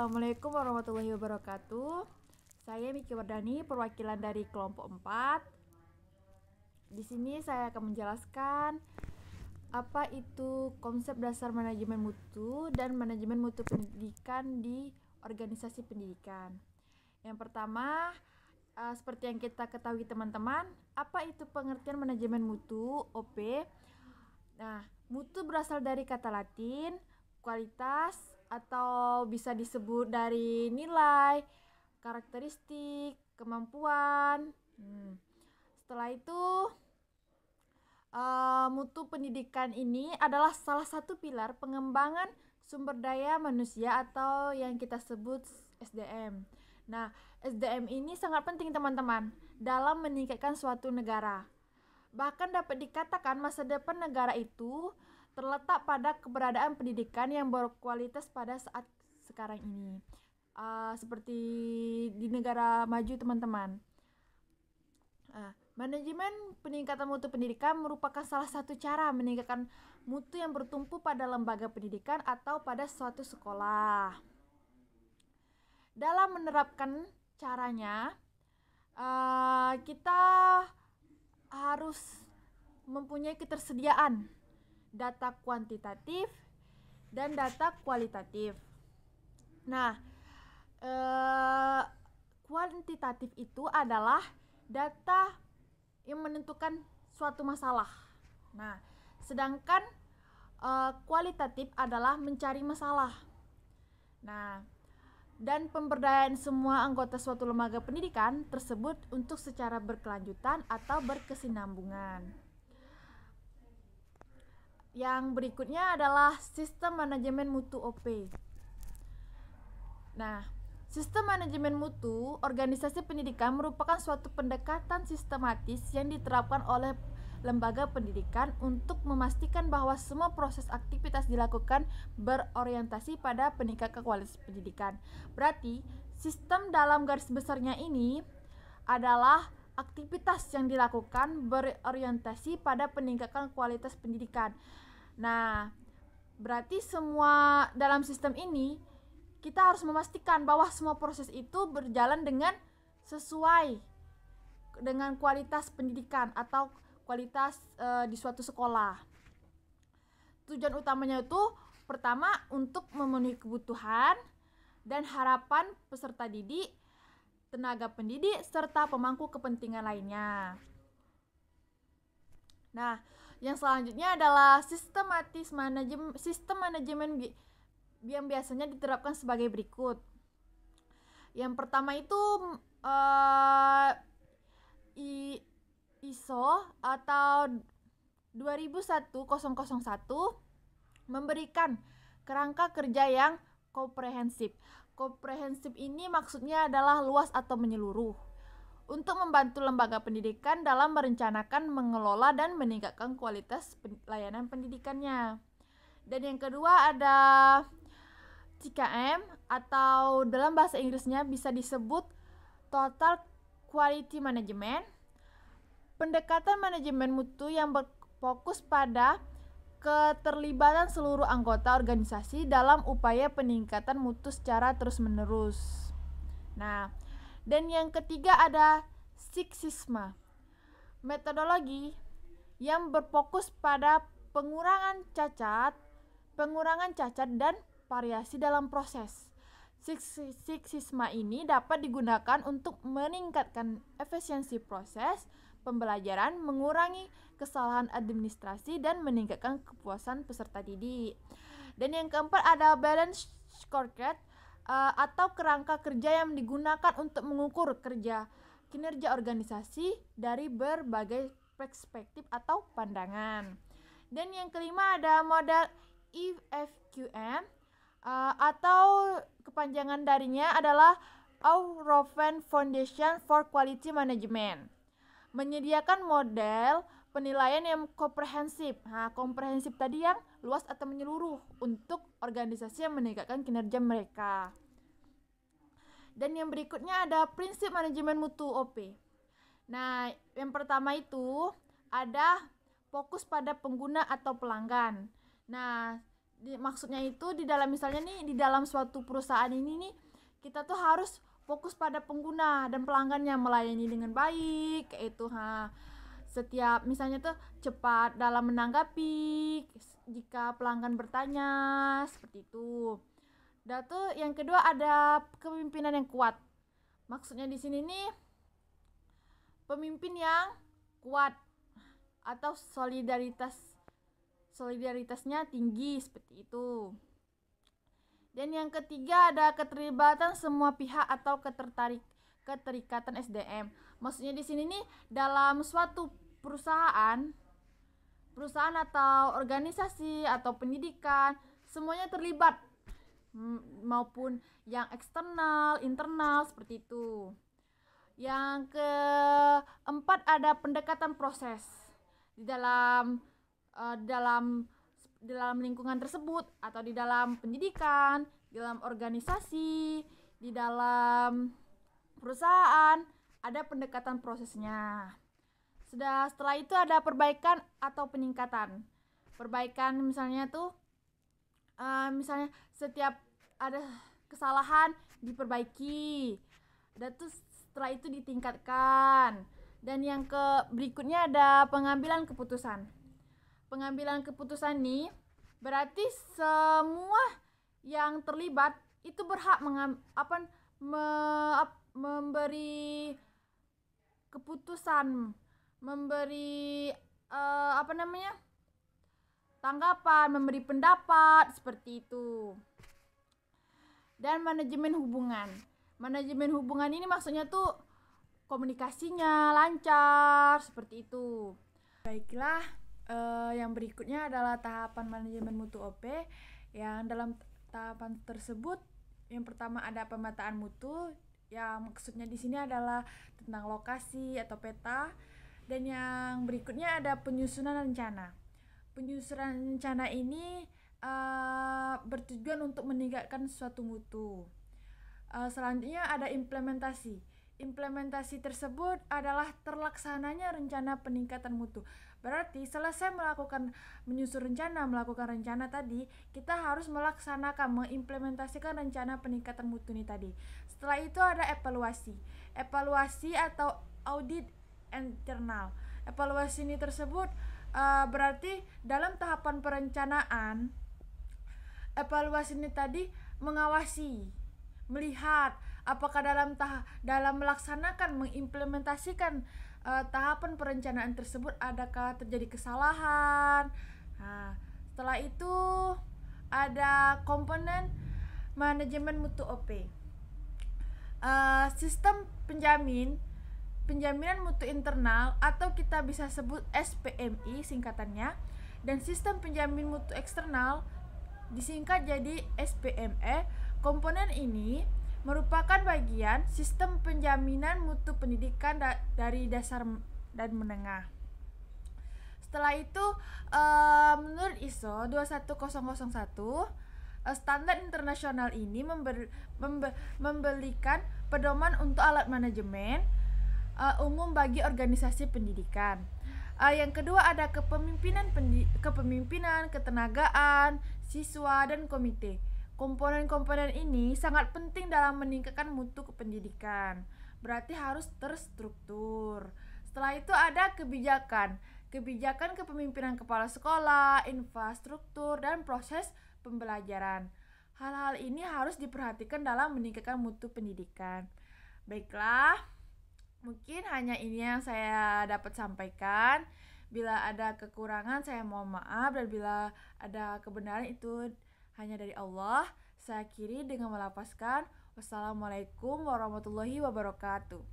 Assalamualaikum warahmatullahi wabarakatuh. Saya Miki Wardani, perwakilan dari kelompok 4. Di sini saya akan menjelaskan apa itu konsep dasar manajemen mutu dan manajemen mutu pendidikan di organisasi pendidikan. Yang pertama, seperti yang kita ketahui teman-teman, apa itu pengertian manajemen mutu (OP)? Nah, mutu berasal dari kata Latin kualitas atau bisa disebut dari nilai, karakteristik, kemampuan. Setelah itu, mutu pendidikan ini adalah salah satu pilar pengembangan sumber daya manusia atau yang kita sebut SDM. Nah, SDM ini sangat penting teman-teman dalam meningkatkan suatu negara. Bahkan dapat dikatakan masa depan negara itu terletak pada keberadaan pendidikan yang berkualitas pada saat sekarang ini. Seperti di negara maju teman-teman. Manajemen peningkatan mutu pendidikan merupakan salah satu cara meningkatkan mutu yang bertumpu pada lembaga pendidikan atau pada suatu sekolah. Dalam menerapkan caranya, kita harus mempunyai ketersediaan data kuantitatif dan data kualitatif. Nah, kuantitatif itu adalah data yang menentukan suatu masalah. Nah, sedangkan kualitatif adalah mencari masalah. Nah, dan pemberdayaan semua anggota suatu lembaga pendidikan tersebut untuk secara berkelanjutan atau berkesinambungan. Yang berikutnya adalah sistem manajemen mutu (OP). Nah, sistem manajemen mutu organisasi pendidikan merupakan suatu pendekatan sistematis yang diterapkan oleh lembaga pendidikan untuk memastikan bahwa semua proses aktivitas dilakukan berorientasi pada peningkatan kualitas pendidikan. Berarti, sistem dalam garis besarnya ini adalah aktivitas yang dilakukan berorientasi pada peningkatan kualitas pendidikan. Nah, berarti semua dalam sistem ini kita harus memastikan bahwa semua proses itu berjalan dengan sesuai dengan kualitas pendidikan atau kualitas di suatu sekolah. Tujuan utamanya itu pertama untuk memenuhi kebutuhan dan harapan peserta didik, tenaga pendidik, serta pemangku kepentingan lainnya. Nah, yang selanjutnya adalah sistem manajemen yang biasanya diterapkan sebagai berikut. Yang pertama itu ISO atau 21001 memberikan kerangka kerja yang komprehensif. Komprehensif ini maksudnya adalah luas atau menyeluruh untuk membantu lembaga pendidikan dalam merencanakan, mengelola, dan meningkatkan kualitas layanan pendidikannya. Dan yang kedua ada TKM atau dalam bahasa Inggrisnya bisa disebut Total Quality Management. Pendekatan manajemen mutu yang berfokus pada keterlibatan seluruh anggota organisasi dalam upaya peningkatan mutu secara terus-menerus. Nah, dan yang ketiga ada Six Sigma, metodologi yang berfokus pada pengurangan cacat dan variasi dalam proses. Six Sigma ini dapat digunakan untuk meningkatkan efisiensi proses pembelajaran, mengurangi kesalahan administrasi, dan meningkatkan kepuasan peserta didik. Dan yang keempat ada Balance Scorecard atau kerangka kerja yang digunakan untuk mengukur kinerja organisasi dari berbagai perspektif atau pandangan. Dan yang kelima ada model EFQM atau kepanjangan darinya adalah European Foundation for Quality Management, menyediakan model penilaian yang komprehensif. Komprehensif tadi yang luas atau menyeluruh untuk organisasi yang meningkatkan kinerja mereka. Dan yang berikutnya ada prinsip manajemen mutu (OP). Nah, yang pertama itu ada fokus pada pengguna atau pelanggan. Nah, Maksudnya itu di dalam misalnya nih di dalam suatu perusahaan ini nih kita tuh harus fokus pada pengguna dan pelanggannya, melayani dengan baik kayak itu. Setiap misalnya tuh cepat dalam menanggapi jika pelanggan bertanya seperti itu. Dan tuh yang kedua ada kepemimpinan yang kuat. Maksudnya di sini nih pemimpin yang kuat atau solidaritasnya tinggi seperti itu. Dan yang ketiga ada keterlibatan semua pihak atau keterikatan SDM. Maksudnya di sini nih dalam suatu perusahaan atau organisasi atau pendidikan semuanya terlibat, maupun yang eksternal, internal seperti itu. Yang keempat ada pendekatan proses di dalam lingkungan tersebut atau di dalam pendidikan, di dalam organisasi, di dalam perusahaan ada pendekatan prosesnya. Setelah itu ada perbaikan atau peningkatan. Perbaikan misalnya tuh misalnya setiap ada kesalahan diperbaiki. Dan tuh setelah itu ditingkatkan. Dan yang berikutnya ada pengambilan keputusan. Pengambilan keputusan nih berarti semua yang terlibat itu berhak memberi keputusan, memberi tanggapan, memberi pendapat seperti itu. Dan manajemen hubungan. Manajemen hubungan ini maksudnya tuh komunikasinya lancar seperti itu. Baiklah. Yang berikutnya adalah tahapan manajemen mutu OP. Yang dalam tahapan tersebut yang pertama ada pemetaan mutu, yang maksudnya di sini adalah tentang lokasi atau peta. Dan yang berikutnya ada penyusunan rencana. Penyusunan rencana ini bertujuan untuk meningkatkan suatu mutu. Selanjutnya ada implementasi. Implementasi tersebut adalah terlaksananya rencana peningkatan mutu. Berarti selesai melakukan rencana tadi, kita harus melaksanakan, mengimplementasikan rencana peningkatan mutu ini tadi. Setelah itu ada evaluasi. Evaluasi atau audit internal. Evaluasi ini tersebut berarti dalam tahapan perencanaan, evaluasi ini tadi mengawasi, melihat apakah dalam melaksanakan, mengimplementasikan tahapan perencanaan tersebut adakah terjadi kesalahan. Setelah itu ada komponen manajemen mutu OP. Sistem penjaminan mutu internal atau kita bisa sebut SPMI singkatannya, dan sistem penjamin mutu eksternal disingkat jadi SPME. Komponen ini merupakan bagian sistem penjaminan mutu pendidikan dari dasar dan menengah. Setelah itu menurut ISO 21001, standar internasional ini memberikan pedoman untuk alat manajemen umum bagi organisasi pendidikan. Yang kedua ada kepemimpinan, ketenagaan, siswa, dan komite. Komponen-komponen ini sangat penting dalam meningkatkan mutu kependidikan. Berarti harus terstruktur. Setelah itu ada kebijakan. Kebijakan kepemimpinan kepala sekolah, infrastruktur, dan proses pembelajaran. Hal-hal ini harus diperhatikan dalam meningkatkan mutu pendidikan. Baiklah, mungkin hanya ini yang saya dapat sampaikan. Bila ada kekurangan saya mohon maaf, dan bila ada kebenaran itu hanya dari Allah. Saya akhiri dengan melafazkan wassalamualaikum warahmatullahi wabarakatuh.